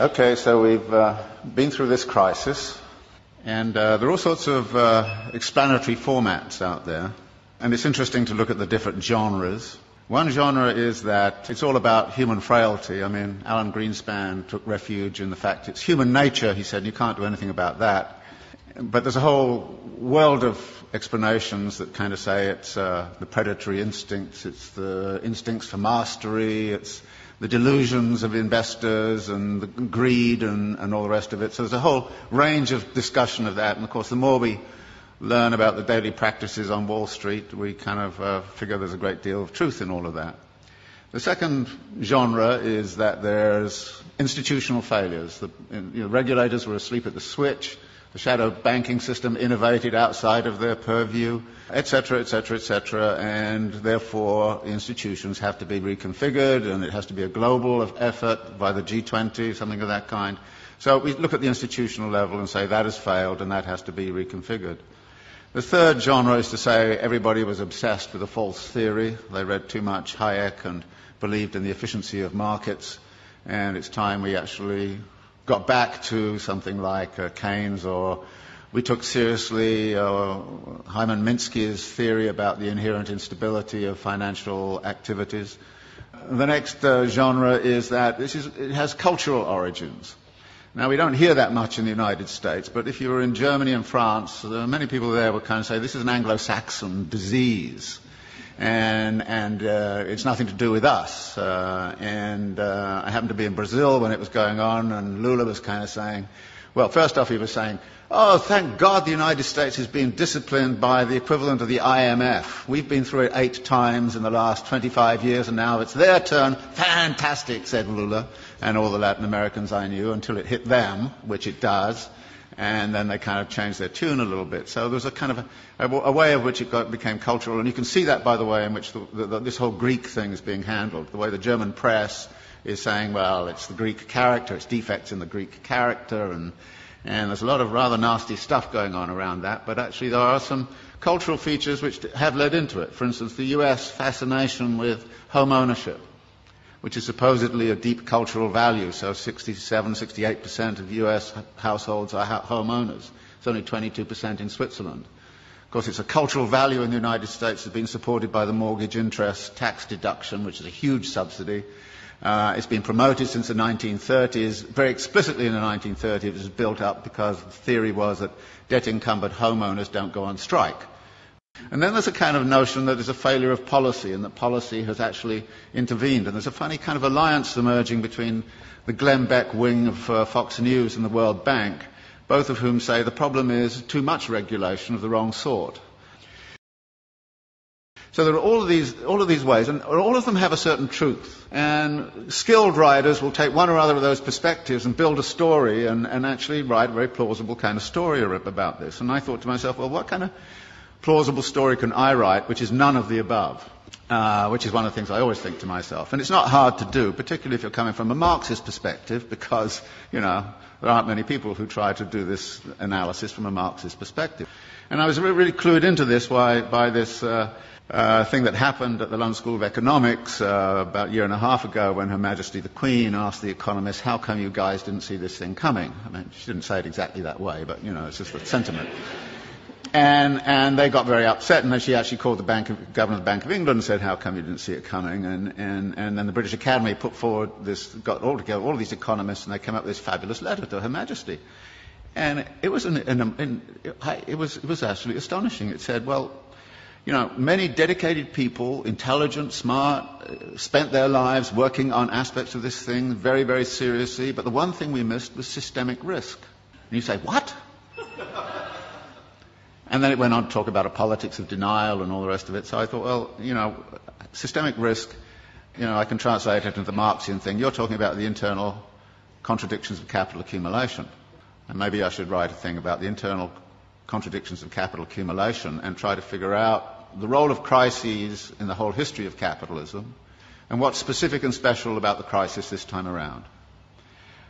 Okay, so we've been through this crisis, and there are all sorts of explanatory formats out there, and it's interesting to look at the different genres. One genre is that it's all about human frailty. I mean, Alan Greenspan took refuge in the fact it's human nature, he said, you can't do anything about that. But there's a whole world of explanations that kind of say it's the predatory instincts, it's the instincts for mastery, it's the delusions of investors and the greed and all the rest of it. So there's a whole range of discussion of that. And of course, the more we learn about the daily practices on Wall Street, we kind of figure there's a great deal of truth in all of that. The second genre is that there's institutional failures. The regulators were asleep at the switch. The shadow banking system innovated outside of their purview, etc., etc., etc., and therefore institutions have to be reconfigured, and it has to be a global effort by the G20, something of that kind. So we look at the institutional level and say that has failed and that has to be reconfigured. The third genre is to say everybody was obsessed with a false theory. They read too much Hayek and believed in the efficiency of markets, and it's time we actually got back to something like Keynes, or we took seriously Hyman Minsky's theory about the inherent instability of financial activities. The next genre is that it has cultural origins. Now, we don't hear that much in the United States, but if you were in Germany and France, many people there would kind of say this is an Anglo-Saxon disease. And it's nothing to do with us. I happened to be in Brazil when it was going on, and Lula was kind of saying, well, first off he was saying, oh, thank God the United States is being disciplined by the equivalent of the IMF. We've been through it 8 times in the last 25 years, and now it's their turn. Fantastic, said Lula, and all the Latin Americans I knew, until it hit them, which it does. And then they kind of changed their tune a little bit. So there was a kind of a way of which it became cultural. And you can see that by the way in which this whole Greek thing is being handled. The way the German press is saying, well, it's the Greek character, it's defects in the Greek character. And there's a lot of rather nasty stuff going on around that. But actually there are some cultural features which have led into it. For instance, the US fascination with home ownership, which is supposedly a deep cultural value. So 68% of US households are homeowners. It's only 22% in Switzerland. Of course, it's a cultural value in the United States. It's been supported by the mortgage interest tax deduction, which is a huge subsidy. It's been promoted since the 1930s. Very explicitly in the 1930s, it was built up because the theory was that debt-encumbered homeowners don't go on strike. And then there's a kind of notion that there's a failure of policy, and that policy has actually intervened. And there's a funny kind of alliance emerging between the Glenn Beck wing of Fox News and the World Bank, both of whom say the problem is too much regulation of the wrong sort. So there are all of these ways, and all of them have a certain truth. And skilled writers will take one or other of those perspectives and build a story and actually write a very plausible kind of story about this. And I thought to myself, well, what kind of plausible story can I write which is none of the above? Which is one of the things I always think to myself. And it's not hard to do, particularly if you're coming from a Marxist perspective, because, there aren't many people who try to do this analysis from a Marxist perspective. And I was really clued into this by this thing that happened at the London School of Economics about a year and a half ago, when Her Majesty the Queen asked the economists, how come you guys didn't see this thing coming? I mean, she didn't say it exactly that way, but, it's just the sentiment. And they got very upset, and then she actually called the governor of the Bank of England and said, how come you didn't see it coming? And then the British Academy put forward got all together, all of these economists, and they came up with this fabulous letter to Her Majesty. And it was it was actually astonishing. It said, well, many dedicated people, intelligent, smart, spent their lives working on aspects of this thing very, very seriously, but the one thing we missed was systemic risk. And you say, what? And then it went on to talk about a politics of denial and all the rest of it. So I thought, well, systemic risk, I can translate it into the Marxian thing. You're talking about the internal contradictions of capital accumulation. And maybe I should write a thing about the internal contradictions of capital accumulation and try to figure out the role of crises in the whole history of capitalism and what's specific and special about the crisis this time around.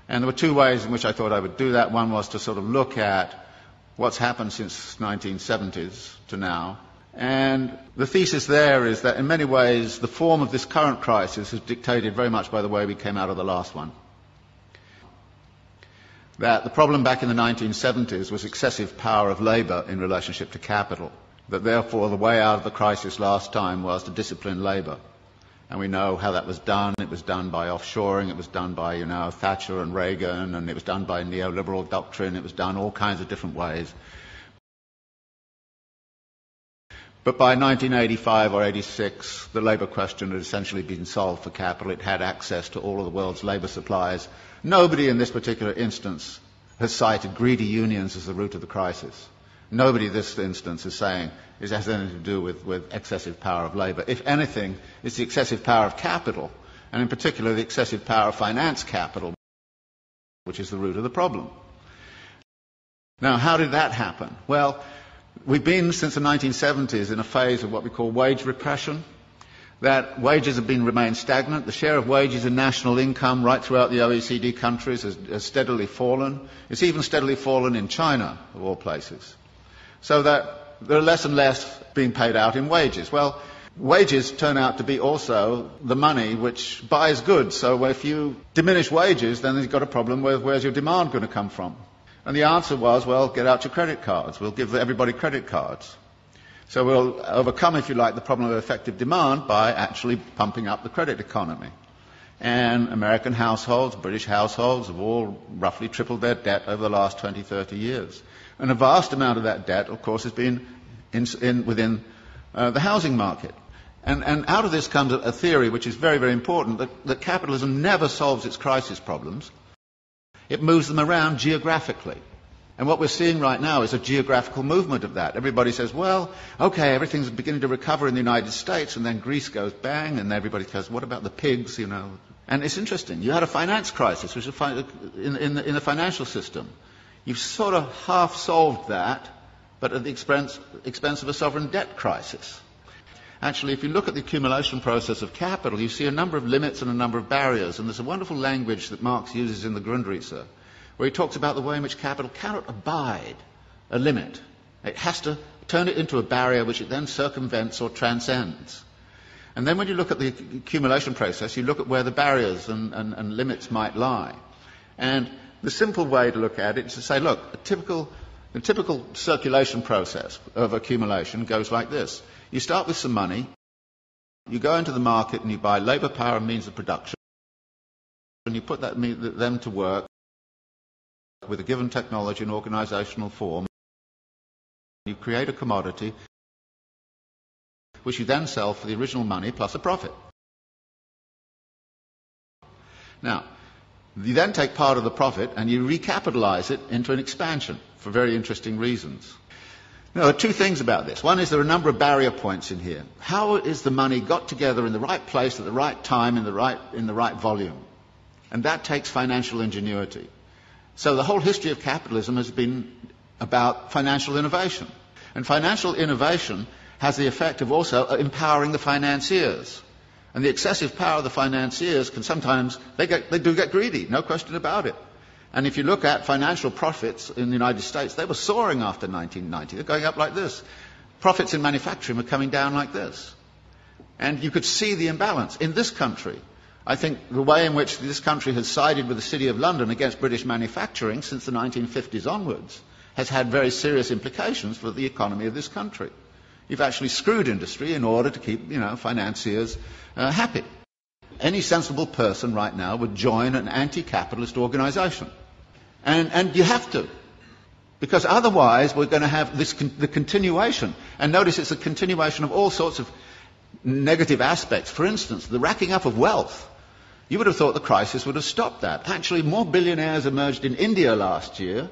And there were 2 ways in which I thought I would do that. One was to sort of look at what's happened since 1970s to now. And the thesis there is that in many ways the form of this current crisis is dictated very much by the way we came out of the last one. that the problem back in the 1970s was excessive power of labour in relationship to capital, that therefore the way out of the crisis last time was to discipline labour. And we know how that was done. It was done by offshoring, it was done by, Thatcher and Reagan, and it was done by neoliberal doctrine, it was done all kinds of different ways. But by 1985 or 86, the labour question had essentially been solved for capital. It had access to all of the world's labour supplies. Nobody in this particular instance has cited greedy unions as the root of the crisis. Nobody in this instance is saying it has anything to do with excessive power of labour. If anything, it's the excessive power of capital, and in particular the excessive power of finance capital, which is the root of the problem. Now, how did that happen? Well, we've been since the 1970s in a phase of what we call wage repression, that wages have remained stagnant. The share of wages in national income right throughout the OECD countries has steadily fallen. It's even steadily fallen in China, of all places. So that there are less and less being paid out in wages. Well, wages turn out to be also the money which buys goods. So if you diminish wages, then you've got a problem with where's your demand going to come from? And the answer was, well, get out your credit cards. We'll give everybody credit cards. So we'll overcome, if you like, the problem of effective demand by actually pumping up the credit economy. And American households, British households have all roughly tripled their debt over the last 20, 30 years. And a vast amount of that debt, of course, has been within the housing market. And out of this comes a theory which is very, very important, that capitalism never solves its crisis problems. It moves them around geographically. And what we're seeing right now is a geographical movement of that. Everybody says, well, okay, everything's beginning to recover in the United States, and then Greece goes bang, and everybody says, what about the pigs, And it's interesting. You had a finance crisis, which is in the financial system. You've sort of half solved that, but at the expense of a sovereign debt crisis. Actually, if you look at the accumulation process of capital, you see a number of limits and a number of barriers. And there's a wonderful language that Marx uses in the Grundrisse, where he talks about the way in which capital cannot abide a limit. It has to turn it into a barrier which it then circumvents or transcends. And then when you look at the accumulation process, you look at where the barriers and limits might lie. And the simple way to look at it is to say, look, the typical circulation process of accumulation goes like this. You start with some money, you go into the market and you buy labour, power and means of production, and you put them to work with a given technology and organisational form. You create a commodity which you then sell for the original money plus a profit. Now, you then take part of the profit and you recapitalise it into an expansion for very interesting reasons. Now, there are two things about this. One is there are a number of barrier points in here. How is the money got together in the right place at the right time in the right volume? And that takes financial ingenuity. So the whole history of capitalism has been about financial innovation. And financial innovation has the effect of also empowering the financiers. And the excessive power of the financiers can sometimes, they do get greedy, no question about it. And if you look at financial profits in the United States, they were soaring after 1990. They're going up like this. Profits in manufacturing were coming down like this. And you could see the imbalance. In this country, I think the way in which this country has sided with the City of London against British manufacturing since the 1950s onwards has had very serious implications for the economy of this country. You've actually screwed industry in order to keep, financiers happy. Any sensible person right now would join an anti-capitalist organisation. And you have to. Because otherwise we're going to have the continuation. And notice it's a continuation of all sorts of negative aspects. For instance, the racking up of wealth. You would have thought the crisis would have stopped that. Actually, more billionaires emerged in India last year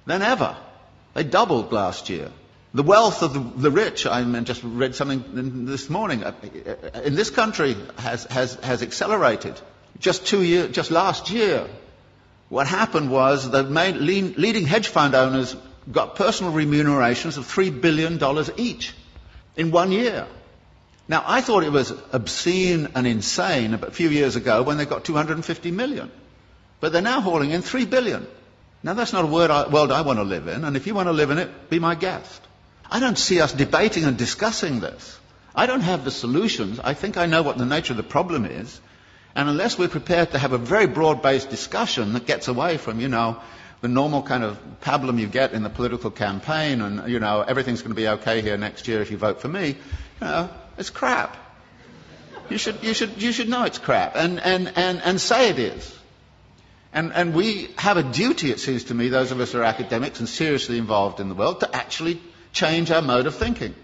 than ever. They doubled last year. The wealth of the rich, I just read something this morning, in this country has accelerated. Just last year, what happened was the leading hedge fund owners got personal remunerations of $3 billion each in 1 year. Now, I thought it was obscene and insane a few years ago when they got 250 million. But they're now hauling in 3 billion. Now, that's not a world I want to live in, and if you want to live in it, be my guest. I don't see us debating and discussing this. I don't have the solutions. I think I know what the nature of the problem is. And unless we're prepared to have a very broad-based discussion that gets away from, the normal kind of pablum you get in the political campaign, and, you know, everything's going to be okay here next year if you vote for me, you know, it's crap. You should know it's crap, and say it is. And we have a duty, it seems to me, those of us who are academics and seriously involved in the world, to actually change our mode of thinking.